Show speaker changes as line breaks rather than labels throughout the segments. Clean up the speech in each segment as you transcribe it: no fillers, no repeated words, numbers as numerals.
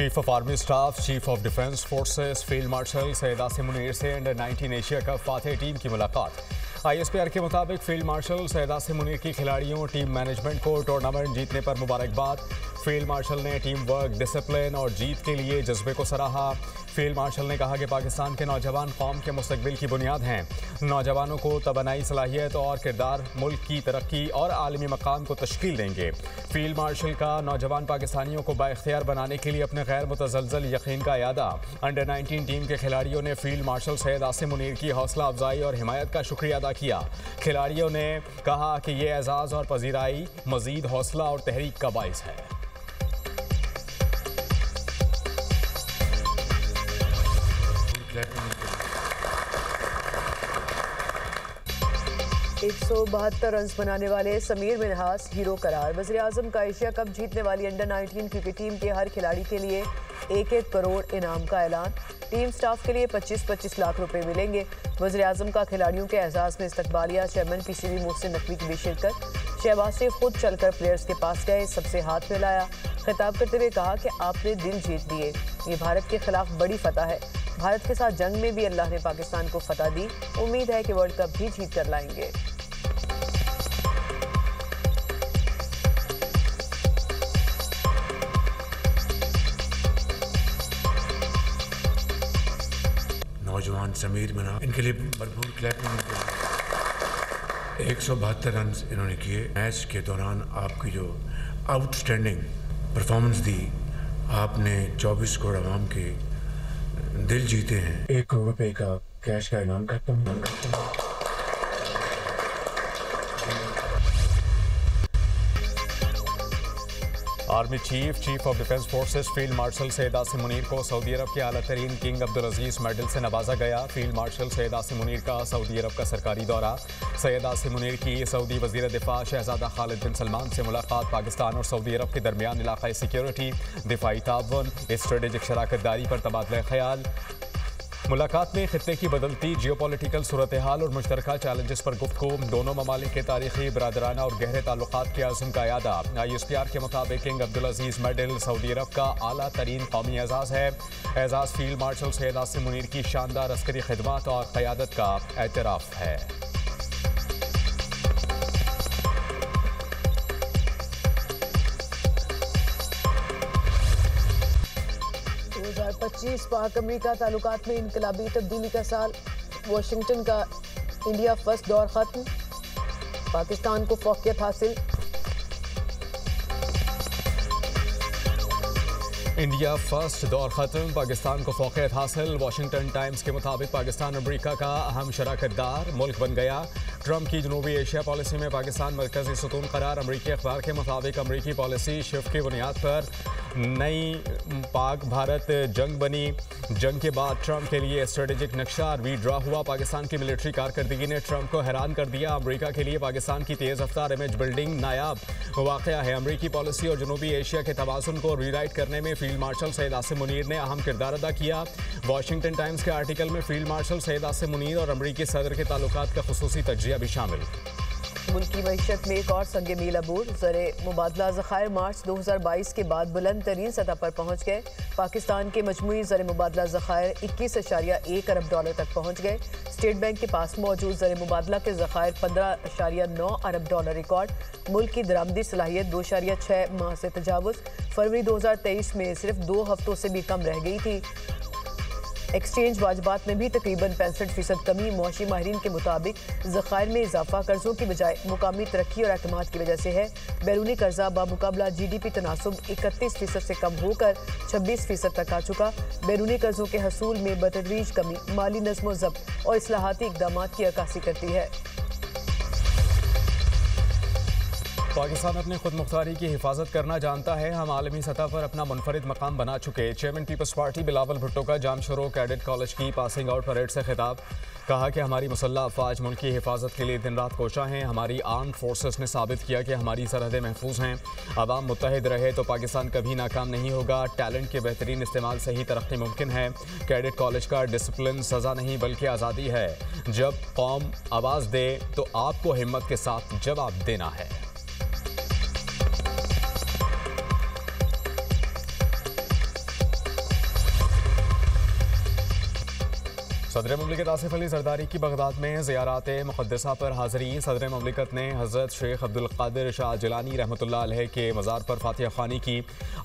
Chief of army staff, chief of defence forces field marshal Syed Asim Munir से under 19 Asia cup फातह team की मुलाकात। ISPR के मुताबिक फील्ड मार्शल सैयद आसिम मुनीर की खिलाड़ियों टीम मैनेजमेंट को टूर्नामेंट जीतने पर मुबारकबाद। फील्ड मार्शल ने टीम वर्क, डिसिप्लिन और जीत के लिए जज्बे को सराहा। फील्ड मार्शल ने कहा कि पाकिस्तान के नौजवान कौम के मुस्तकबिल की बुनियाद हैं। नौजवानों को तवानाई, सलाहियत और किरदार मुल्क की तरक्की और आलमी मकाम को तश्कील देंगे। फील्ड मार्शल का नौजवान पाकिस्तानियों को बाइख्तियार बनाने के लिए अपने गैर मुतज़लज़ल यकीन का यादा। अंडर 19 टीम के खिलाड़ियों ने फील्ड मार्शल सैयद आसिम मुनीर की हौसला अफजाई और हिमायत का शुक्रिया अदा किया। खिलाड़ियों ने कहा कि ये एजाज़ और पजीराई मज़ीद हौसला और तहरीक का बाइस है।
172 रन बनाने वाले समीर मिन्हास हीरो करार। वज़ीर-ए-आज़म का एशिया कप जीतने वाली अंडर 19 क्रिकेट टीम के हर खिलाड़ी के लिए 1-1 करोड़ इनाम का ऐलान। टीम स्टाफ के लिए 25-25 लाख रुपए मिलेंगे। वज़ीर-ए-आज़म का खिलाड़ियों के एजाज़ में इस्तकबालिया। चेयरमैन PCB मोहसिन नकवी की भी शिरकत। शहबाज शरीफ खुद चलकर प्लेयर्स के पास गए, सबसे हाथ मिलाया। खिताब करते हुए कहा कि आपने दिल जीत लिए, ये भारत के खिलाफ बड़ी फतह है। भारत के साथ जंग में भी अल्लाह ने पाकिस्तान को फतह दी। उम्मीद है कि वर्ल्ड कप भी जीत कर लाएंगे।
नौजवान समीर मिना, इनके लिए भरपूर क्लैपिंग। 172 रन इन्होंने किए। मैच के दौरान आपकी जो आउटस्टैंडिंग परफॉर्मेंस दी, आपने 24 करोड़ आवाम के दिल जीते हैं। 1 करोड़ रुपए का कैश का इनाम करता हूँ।
Army chief of defence forces field marshal Syed Asim Munir को सऊदी अरब के आला तरीन किंग अब्दुल अजीज मेडल से नवाजा गया। फील्ड मार्शल सैयद आसिम मुनीर का सऊदी अरब का सरकारी दौरा। सैयद आसिम मुनीर की सऊदी वजीर दिफा शहजादा खालिद बिन सलमान से मुलाकात। पाकिस्तान और सऊदी अरब के दरमियान इलाकाई सिक्योरिटी, दिफाई ताउन, स्ट्रेटेजिक शराकतदारी पर तबादला ख्याल। मुलाकात में खित्ते की बदलती जियोपॉलिटिकल सूरत हाल और मुश्तरका चैलेंजेस पर गुफ्तगू। दोनों ममालिक के तारीखी, बरादराना और गहरे ताल्लुकात के आज़म का यादा। ISPR के मुताबिक किंग अब्दुल अजीज मेडल सऊदी अरब का आला तरीन कौमी एजाज़ है। एजाज़ फील्ड मार्शल सैयद आसिम मुनीर की शानदार अस्करी खिदमत और क़यादत का एतराफ़ है।
2025 पाक अमेरिका ताल्लुकात में इनकलाबी तब्दीली का साल। वाशिंगटन का इंडिया फर्स्ट दौर खत्म, पाकिस्तान को फौकियत हासिल।
इंडिया फर्स्ट दौर खत्म, पाकिस्तान को फौकियत हासिल। वाशिंगटन टाइम्स के मुताबिक पाकिस्तान अमेरिका का अहम शराकतदार मुल्क बन गया। ट्रंप की जनूबी एशिया पॉलिसी में पाकिस्तान मरकजी सुतून करार। अमरीकी अखबार के मुताबिक अमरीकी पॉलिसी शिफ्ट की बुनियाद पर नई पाक भारत जंग बनी। जंग के बाद ट्रंप के लिए स्ट्रेटेजिक नक्शा रीड्रा हुआ। पाकिस्तान की मिलिट्री कारकर्दगी ने ट्रंप को हैरान कर दिया। अमरीका के लिए पाकिस्तान की तेज़ रफ्तार इमेज बिल्डिंग नायाब वाक़या है। अमरीकी पॉलिसी और जनूबी एशिया के तवाज़ुन को रीराइट करने में फील्ड मार्शल सैयद आसिम मुनीर ने अहम किरदार अदा किया। वाशिंगटन टाइम्स के आर्टिकल में फील्ड मार्शल सैयद आसिम मुनीर और अमरीकी सदर के ताल्लुकात का खुसूसी तज्जिया भी शामिल।
मुल्क की मईशत में एक और संग मील अबूर। ज़रे मुबादला ज़खायर मार्च 2022 के बाद बुलंद तरीन सतह पर पहुँच गए। पाकिस्तान के मजमूई ज़रे मुबादला ज़खायर 21.1 अरब डॉलर तक पहुँच गए। स्टेट बैंक के पास मौजूद ज़रे मुबादला के ज़खायर 15.9 अरब डॉलर रिकॉर्ड। मुल्क की दरामदी सलाहियत 2.6 माह से तजावुज़। फरवरी 2023 में सिर्फ 2 हफ्तों से भी कम रह गई थी। एक्सचेंज वाजबात में भी तकरीबन 65% कमी। मुआशी माहिरीन के मुताबिक ज़खायर में इजाफा कर्जों की बजाय मुकामी तरक्की और एतमाद की वजह से है। बैरूनी कर्जा बामुकाबला GDP तनासुब 31% से कम होकर 26% तक आ चुका। बैरूनी कर्जों के हसूल में बतदरीज कमी माली नज़्म ज़ब्त और इस्लाहाती इक़दामात की अक्कासी करती है।
पाकिस्तान अपनी खुद मुख्तारी की हिफाजत करना जानता है। हम आलमी सतह पर अपना मुनफरिद मकाम बना चुके। Chairman peoples party Bilawal Bhutto का जामशोरो कैडेट कॉलेज की पासिंग आउट परेड से खिताब। कहा कि हमारी मुसल्लह अफवाज मुल्क की हिफाजत के लिए दिन रात कोशा हैं। हमारी आर्म्ड फोर्सेस ने साबित किया कि हमारी सरहदें महफूज हैं। अवाम मुत्तहिद रहे तो पाकिस्तान कभी नाकाम नहीं होगा। टैलेंट के बेहतरीन इस्तेमाल से ही तरक्की मुमकिन है। कैडेट कॉलेज का डिसिप्लिन सज़ा नहीं बल्कि आज़ादी है। जब कौम आवाज़ दे तो आपको हिम्मत के साथ जवाब देना है। सदर ममलिकत आसिफ अली जरदारी की बगदाद में ज़ियारात मुक़द्दसा पर हाज़री। सदर ममलिकत ने हज़रत शेख अब्दुल क़ादिर शाह जिलानी रहमतुल्लाह अलैह के मज़ार पर फातिहा ख़्वानी की।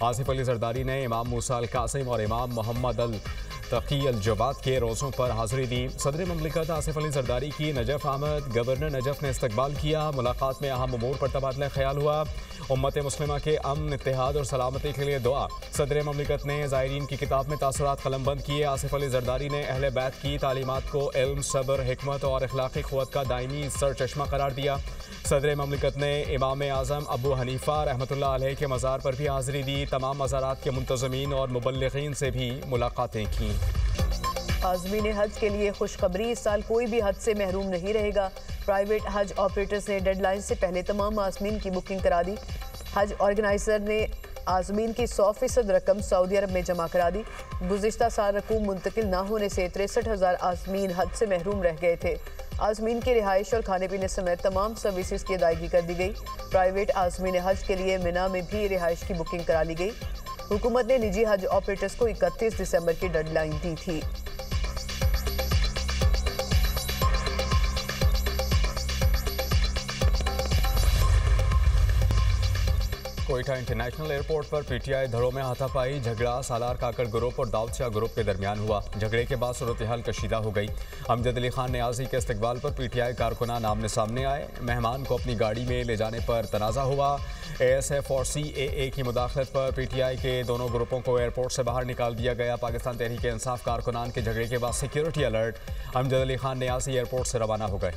आसिफ अली जरदारी ने इमाम मूसा अल कासिम और इमाम मोहम्मद अल तकी अल जवाद के रोज़ों पर हाज़री दी। सदर ममलिकत आसिफ अली जरदारी की नजफ़ आमद गवर्नर नजफ़ ने इस्तकबाल किया। मुलाकात में अहम उमूर पर तबादला ख्याल हुआ। उम्मत मुस्लिमा के अमन, इत्तेहाद और सलामती के लिए दुआ। सदर ममलिकत ने ज़ायरीन की किताब में तासुरात कलमबंद किए। आसिफ अली जरदारी ने अहले बैत की तालीमात को इल्म, सब्र, हिकमत और अखलाक़ी क़ुव्वत का दायमी सरचश्मा करार दिया। सदर ममलिकत ने इमाम आज़म अबू हनीफ़ा रहमतुल्लाह अलैह के मज़ार पर भी हाज़री दी। तमाम मज़ारात के मुंतज़मीन और मुबल्लिग़ीन से भी मुलाकातें की।
आज़मीन हज के लिए खुशखबरी, इस साल कोई भी हज से महरूम नहीं रहेगा। प्राइवेट हज ऑपरेटर्स ने डेडलाइन से पहले तमाम आज़मीन की बुकिंग करा दी। हज ऑर्गेनाइज़र ने आज़मीन की 100% रकम सऊदी अरब में जमा करा दी। गुज़िश्ता साल रकूम मुंतकिल ना होने से 63,000 आज़मीन हज से महरूम रह गए थे। आज़मीन की रिहाइश और खाने पीने समेत तमाम सर्विसेज की अदायगी कर दी गई। प्राइवेट आज़मीन हज के लिए मिना में भी रिहाइश की बुकिंग करा ली गई। हुकूमत ने निजी हज ऑपरेटर्स को 31 दिसंबर की डेडलाइन दी थी।
कोयटा इंटरनेशनल एयरपोर्ट पर पीटीआई धड़ों में हाथापाई, झगड़ा सालार काकड़ ग्रुप और दाऊद शाह ग्रुप के दरमियान हुआ। झगड़े के बाद सूरत हाल कशीदा हो गई। अमजद अली खान न्याजी के इस्तकबाल पर पीटीआई कारकुनान आमने सामने आए। मेहमान को अपनी गाड़ी में ले जाने पर तनाज़ा हुआ। ASF और CAA की मुदाखलत पर पीटीआई के दोनों ग्रुपों को एयरपोर्ट से बाहर निकाल दिया गया। पाकिस्तान तहरीक इंसाफ कारकुनान के झगड़े के बाद security alert. Amjad Ali Khan Niazi airport से रवाना हो गए।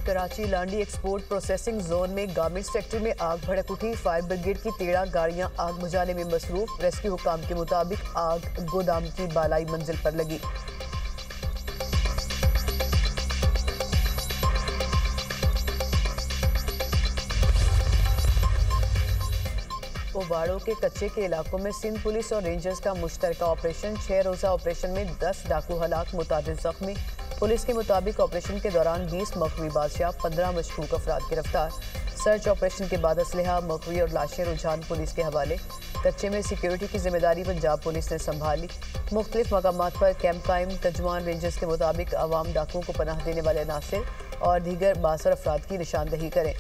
Karachi Landhi export processing zone में गारमेंट्स फैक्ट्री में आग भड़क उठी। फायर ब्रिगेड की 13 गाड़ियां आग बुझाने में मसरूफ। रेस्क्यू हुकाम के मुताबिक आग गोदाम की बालाई मंजिल पर लगी। ओबाड़ों के कच्चे के इलाकों में सिंध पुलिस और रेंजर्स का मुश्तरका ऑपरेशन। 6 रोज़ा ऑपरेशन में 10 डाकू हलाक, मुतादिद जख्मी। पुलिस के मुताबिक ऑपरेशन के दौरान 20 मखवी बादशाह, 15 मशकूक अफराद गिरफ्तार। सर्च ऑपरेशन के बाद असलहा, मखवी और लाशें रुझान पुलिस के हवाले। कच्चे में सिक्योरिटी की जिम्मेदारी पंजाब पुलिस ने संभाली। मुख्तलिफ मकामात पर कैंप कायम। तर्जुमान रेंजर्स के मुताबिक अवाम डाकुओं को पनाह देने वाले अनासिर और दीगर बासर अफराद की निशानदही करें।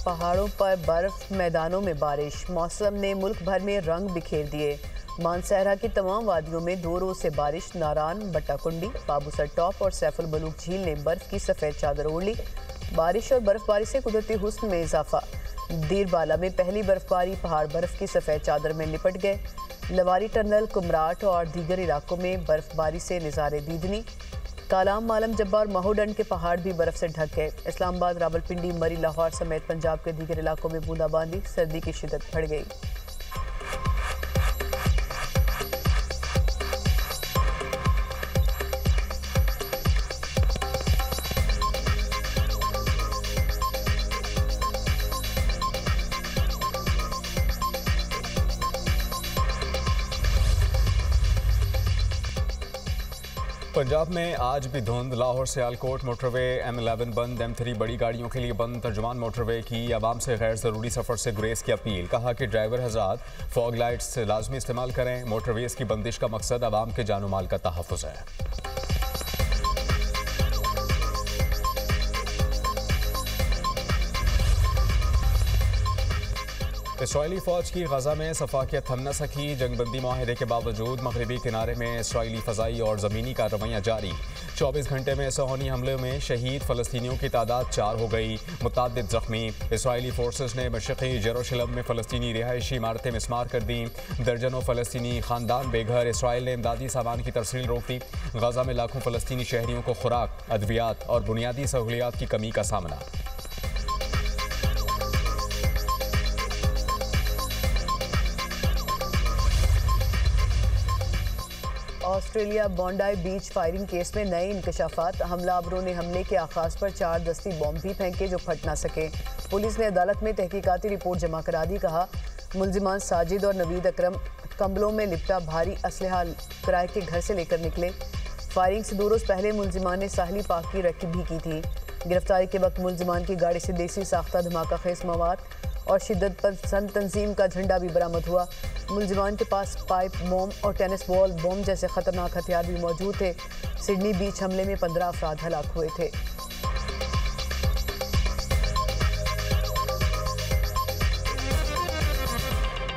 पहाड़ों पर बर्फ, मैदानों में बारिश। मौसम ने मुल्क भर में रंग बिखेर दिए। मानसहरा की तमाम वादियों में 2 रोज से बारिश। नारान, बट्टाकुंडी, बाबूसर टॉप और सैफुल बलूक झील ने बर्फ की सफ़ेद चादर ओढ़ ली। बारिश और बर्फबारी से कुदरती हुस्न में इजाफा। दीरबाला में पहली बर्फबारी, पहाड़ बर्फ की सफ़ेद चादर में लिपट गए। लवारी टनल, कुमराट और दीगर इलाकों में बर्फबारी से नज़ारे दीदनी। कालाम, मालम जब्बार, माहौडंड के पहाड़ भी बर्फ से ढक गए। इस्लामाबाद, रावलपिंडी, मरी, लाहौर समेत पंजाब के दीगर इलाकों में बूंदाबांदी। सर्दी की शिद्दत बढ़ गई।
पंजाब में आज भी धुंध। लाहौर सियालकोट मोटरवे M11 बंद, M3 बड़ी गाड़ियों के लिए बंद। तर्जुमान मोटरवे की आवाम से गैर ज़रूरी सफ़र से गुरेज की अपील। कहा कि ड्राइवर हज़रात फॉग लाइट्स लाजमी इस्तेमाल करें। मोटरवेज़ की बंदिश का मकसद आवाम के जान माल का तहफ़्फ़ुज़ है। इसराइली फ़ौज की गजा में सफाकियत थम न सकी। जंगबंदी माहिदे के बावजूद मगरबी किनारे में इसराइली फ़ज़ाई और ज़मीनी कार्रवाइयाँ जारी। 24 घंटे में सहूनी हमले में शहीद फ़लस्तीनियों की तादाद 4 हो गई, मुतअद्दिद ज़ख्मी। इसराइली फोर्सेस ने मशरक़ी जेरूशलम में फ़लस्तीनी रिहायशी इमारतें मिस्मार कर दी। दर्जनों फ़लस्तीनी ख़ानदान बेघर। इसराइल ने इमदादी सामान की तरसील रोक दी। गजा में लाखों फ़लस्तीनी शहरियों को खुराक, अद्वियात और बुनियादी सहूलियात की कमी का सामना।
ऑस्ट्रेलिया बॉन्डाई बीच फायरिंग केस में नए इंकशाफात। हमलावरों ने हमले के आगाज पर 4 दस्ती बॉम्ब भी फेंके जो फट ना सके। पुलिस ने अदालत में तहकीकाती रिपोर्ट जमा करा दी। कहा मुल्जिमान साजिद और नवीद अकरम कंबलों में लिपटा भारी असलहा किराए के घर से लेकर निकले। फायरिंग से 2 रोज़ पहले मुलजिमान ने साहिली पार्क की रैकी भी की थी। गिरफ्तारी के वक्त मुलजिमान की गाड़ी से देसी साख्ता धमाका खेज मवाद और शिद्दत पसंद तंजीम का झंडा भी बरामद हुआ। मुलजिमान के पास पाइप बम और टेनिस बॉल बम जैसे खतरनाक हथियार भी मौजूद थे। सिडनी बीच हमले में 15 अफराद हलाक हुए थे।